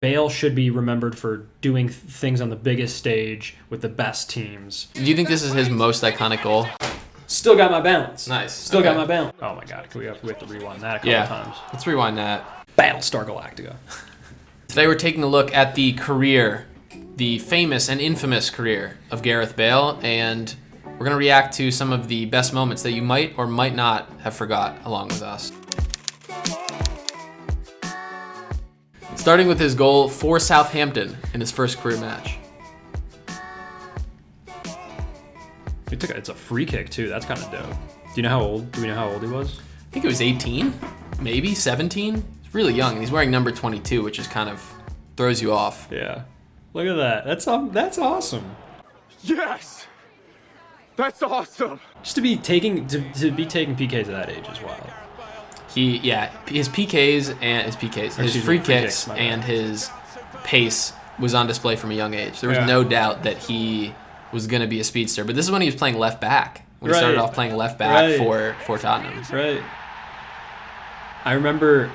Bale should be remembered for doing things on the biggest stage with the best teams. Do you think this is his most iconic goal? Still got my balance. Nice. Still got my balance. Oh my God, we have to rewind that a couple times. Let's rewind that. Battlestar Galactica. Today we're taking a look at the career, the famous and infamous career of Gareth Bale, and we're going to react to some of the best moments that you might or might not have forgot along with us. Starting with his goal for Southampton in his first career match. It's a free kick too. That's kind of dope. Do we know how old he was? I think it was 18, maybe 17. He's really young, and he's wearing number 22, which is kind of throws you off. Yeah. Look at that. That's awesome. Yes, that's awesome. Just to be taking PKs at that age as well. His free kicks and his pace was on display from a young age. There was no doubt that he was going to be a speedster. But this is when he was playing left back. When he started off playing left back for Tottenham. Right. I remember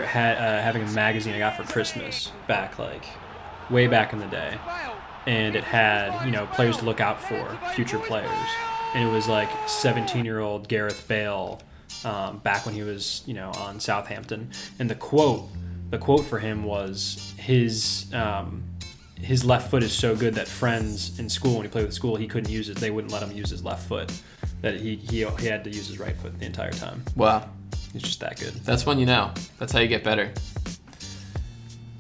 having a magazine I got for Christmas way back in the day, and it had players to look out for, future players, and it was like 17-year-old Gareth Bale. Back when he was, on Southampton, and the quote for him was his left foot is so good that friends in school, when he played with school, he couldn't use it. They wouldn't let him use his left foot. That he had to use his right foot the entire time. Wow, he's just that good. That's when That's how you get better.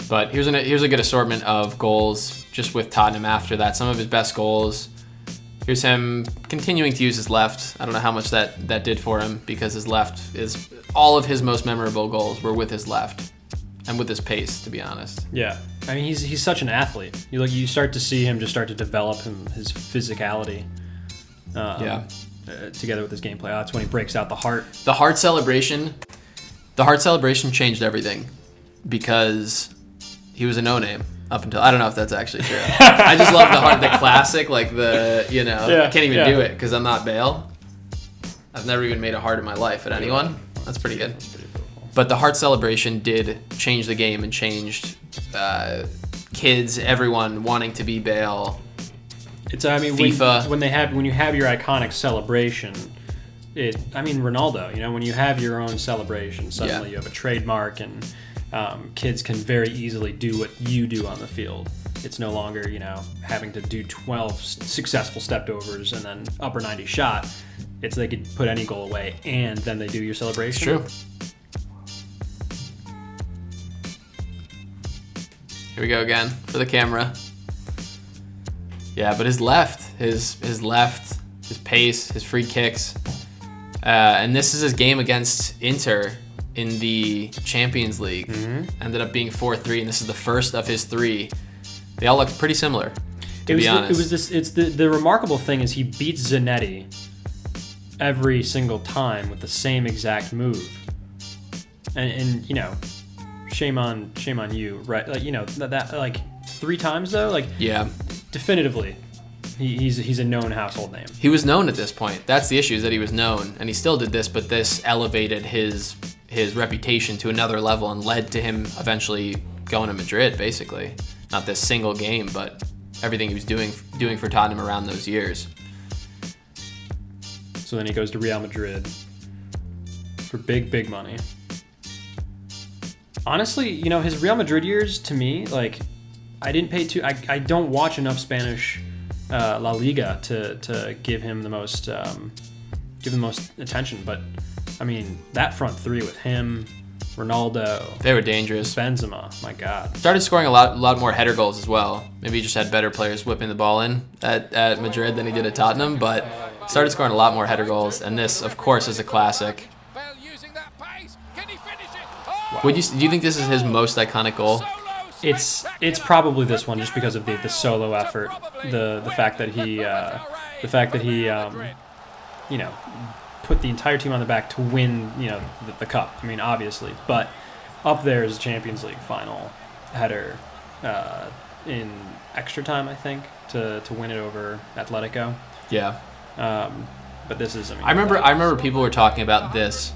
But here's a good assortment of goals just with Tottenham after that. Some of his best goals. Here's him continuing to use his left. I don't know how much that did for him, because his left is all of his most memorable goals were with his left and with his pace, to be honest. Yeah, I mean he's such an athlete. You start to see him just start to develop his physicality. Together with his gameplay. That's when he breaks out the heart. The heart celebration changed everything, because he was a no-name. Up until, I don't know if that's actually true. I just love the classic, I can't even do it because I'm not Bale. I've never even made a heart in my life at anyone. That's pretty good. That's pretty beautiful. But the heart celebration did change the game and changed kids, everyone wanting to be Bale. FIFA. When you have your iconic celebration, Ronaldo. When you have your own celebration, suddenly you have a trademark and. Kids can very easily do what you do on the field. It's no longer, having to do 12 successful stepped overs and then upper 90 shot. It's they could put any goal away and then they do your celebration. It's true. Here we go again for the camera. Yeah, but his pace, his free kicks, and this is his game against Inter in the Champions League. Ended up being 4-3, and this is the first of his 3. They all looked pretty similar, to be honest. The remarkable thing is he beats Zanetti every single time with the same exact move. And shame on you, right? That 3 times though, definitively. He's a known household name. He was known at this point. That's the issue, is that he was known, and he still did this, but this elevated his reputation to another level and led to him eventually going to Madrid, basically. Not this single game, but everything he was doing for Tottenham around those years. So then he goes to Real Madrid for big money. Honestly, his Real Madrid years, to me, I don't watch enough Spanish La Liga to give him the most attention, but that front 3 with him, Ronaldo, they were dangerous. Benzema, my God. Started scoring a lot more header goals as well. Maybe he just had better players whipping the ball in at Madrid than he did at Tottenham, but started scoring a lot more header goals, and this, of course, is a classic. Do you think this is his most iconic goal? It's probably this one, just because of the solo effort, the fact that he put the entire team on the back to win the cup. Obviously, but up there is a Champions League final header in extra time, I think, to win it over Atletico. Yeah. But this is. I remember people were talking about this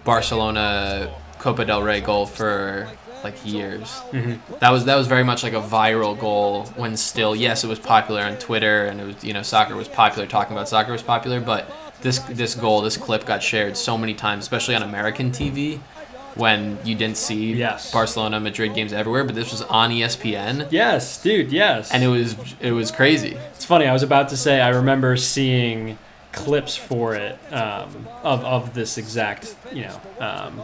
Barcelona Copa del Rey goal for like years. Mm-hmm. That was very much like a viral goal when still, yes, it was popular on Twitter, and it was, soccer was popular, talking about soccer was popular, but this goal, this clip got shared so many times, especially on American TV when you didn't see Barcelona, Madrid games everywhere, but this was on ESPN. Yes, dude, yes. And it was crazy. It's funny, I was about to say I remember seeing clips for it of this exact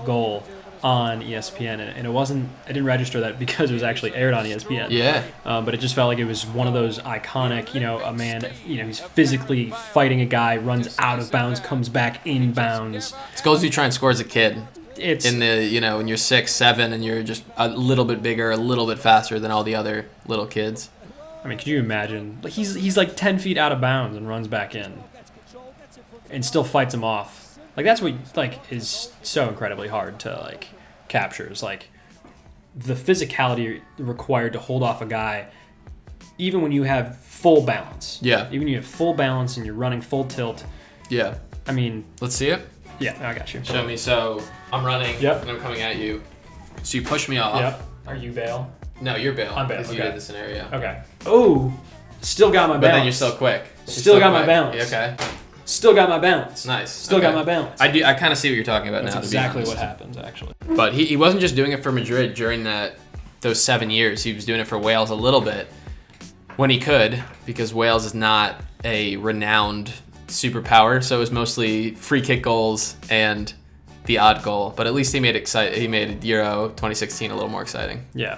goal on ESPN, and it wasn't. I didn't register that because it was actually aired on ESPN. Yeah. But it just felt like it was one of those iconic. A man. He's physically fighting a guy, runs out of bounds, comes back in bounds. It's goals you try and score as a kid. It's in the when you're 6, 7, and you're just a little bit bigger, a little bit faster than all the other little kids. I mean, could you imagine? Like he's like 10 feet out of bounds and runs back in, and still fights him off. Like that's what is so incredibly hard to capture. Is the physicality required to hold off a guy, even when you have full balance. Yeah. Even when you have full balance and you're running full tilt. Yeah. I mean, let's see it. Yeah, I got you. Show me. So I'm running. Yep. And I'm coming at you. So you push me off. Yep. Are you Bale? No, you're Bale. I'm Bale. Because you did the scenario. Okay. Oh, still got my balance. But then you're still quick. Still got my balance. Yeah, okay. Still got my balance. Nice. Still got my balance. I kind of see what you're talking about. That's now. Exactly what happens, actually. But he wasn't just doing it for Madrid during those 7 years. He was doing it for Wales a little bit when he could, because Wales is not a renowned superpower. So it was mostly free kick goals and the odd goal. But at least he made Euro 2016 a little more exciting. Yeah.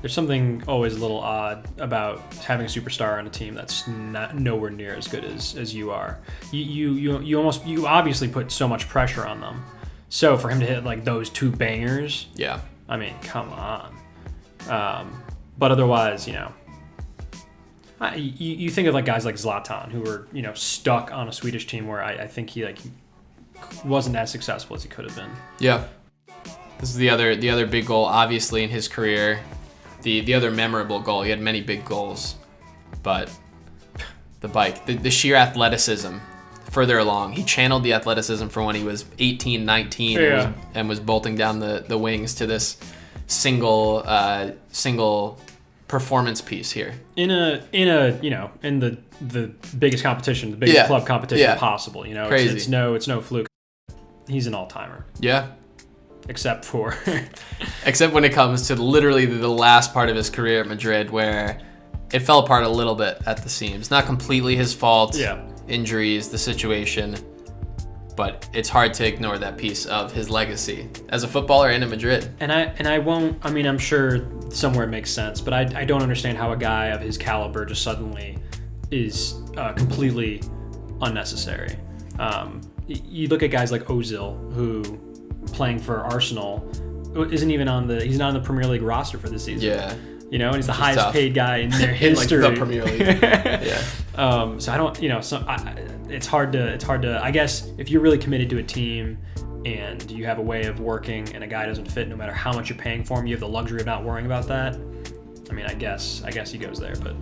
There's something always a little odd about having a superstar on a team that's not nowhere near as good as you are. You obviously put so much pressure on them. So for him to hit those 2 bangers, yeah. I mean, come on. But otherwise, you think of guys like Zlatan who were stuck on a Swedish team where I think he wasn't as successful as he could have been. Yeah. This is the other big goal, obviously, in his career. The other memorable goal. He had many big goals, but the bike, the sheer athleticism. Further along, he channeled the athleticism from when he was 18, 19, and was bolting down the wings to this single performance piece here. In the biggest competition, the biggest club competition possible. Crazy. It's no fluke. He's an all-timer. Yeah. Except when it comes to literally the last part of his career at Madrid, where it fell apart a little bit at the seams. Not completely his fault. Yeah. Injuries, the situation, but it's hard to ignore that piece of his legacy as a footballer and in Madrid. And I won't. I mean, I'm sure somewhere it makes sense, but I don't understand how a guy of his caliber just suddenly is completely unnecessary. You look at guys like Ozil, who playing for Arsenal isn't even he's not on the Premier League roster for this season. Yeah. And he's the highest paid guy in their history. In the Premier League. Yeah. So I don't, it's hard to, I guess if you're really committed to a team and you have a way of working and a guy doesn't fit, no matter how much you're paying for him, you have the luxury of not worrying about that. I mean, I guess he goes there, but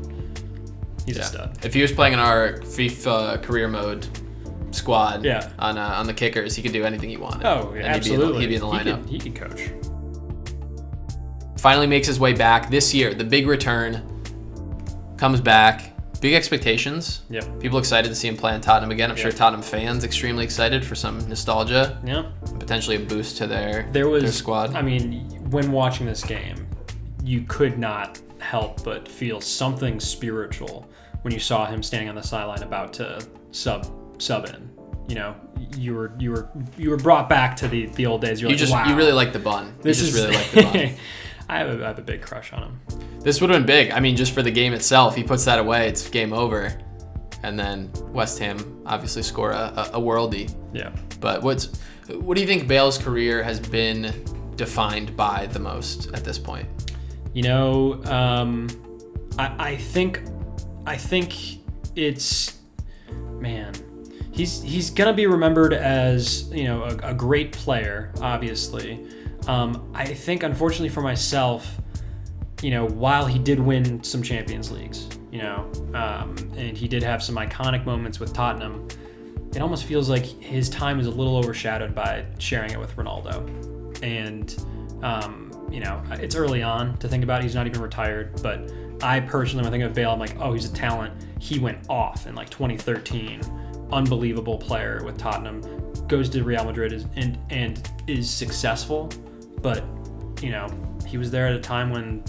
he's a stud. If he was playing in our FIFA career mode squad on the kickers, he could do anything he wanted. Oh, yeah, absolutely. He'd be in the lineup. He could coach. Finally makes his way back this year. The big return. Comes back. Big expectations. Yep. People excited to see him play in Tottenham again. I'm sure Tottenham fans extremely excited for some nostalgia. Yep. And potentially a boost to their squad. I mean, when watching this game, you could not help but feel something spiritual when you saw him standing on the sideline about to sub in. You were brought back to the old days. Wow. You really like the bun. Really like the bun. I have a big crush on him. This would have been big. I mean, just for the game itself, he puts that away. It's game over, and then West Ham obviously score a worldie. Yeah. But what do you think Bale's career has been defined by the most at this point? I think it's, man. He's gonna be remembered as a great player, obviously. I think, unfortunately for myself, while he did win some Champions Leagues, and he did have some iconic moments with Tottenham, it almost feels like his time is a little overshadowed by sharing it with Ronaldo. And it's early on to think about it. He's not even retired, but I personally, when I think of Bale, I'm like, oh, he's a talent. He went off in like 2013. Unbelievable player with Tottenham. Goes to Real Madrid and is successful, but he was there at a time when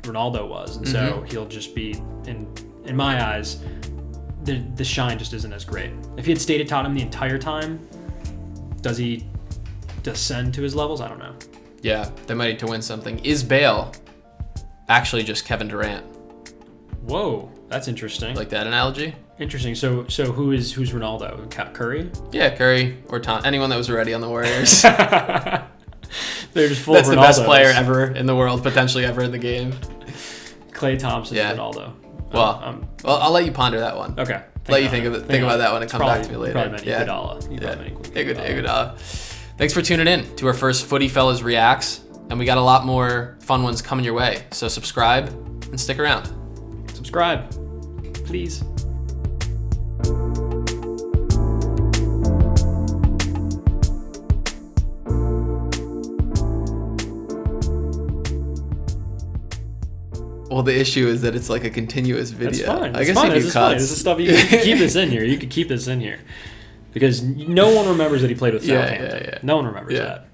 Ronaldo was, and so he'll just be in my eyes, the shine just isn't as great. If he had stayed at Tottenham the entire time, does he descend to his levels? I don't know. Yeah, they might need to win something. Is Bale actually just Kevin Durant? Whoa, that's interesting. Like that analogy? Interesting. So who's Ronaldo? Curry? Yeah, Curry or Tom. Anyone that was already on the Warriors. They're just full That's of the best Ronaldos. player ever in the world, potentially ever in the game. Klay Thompson, Yeah. Ronaldo. Well, I'll let you ponder that one. Okay. Let you think about that one and come back to me later. Probably meant Yeah. Iguodala. Iguodala. Thanks for tuning in to our first FootyFellas Reacts, and we got a lot more fun ones coming your way. So subscribe and stick around. Subscribe, please. Well, the issue is that it's like a continuous video. That's fine. I guess fine. you This do is fine. cuts. This is stuff you can keep this in here. You could keep this in here because no one remembers that he played with Southampton. Yeah. No one remembers Yeah. that.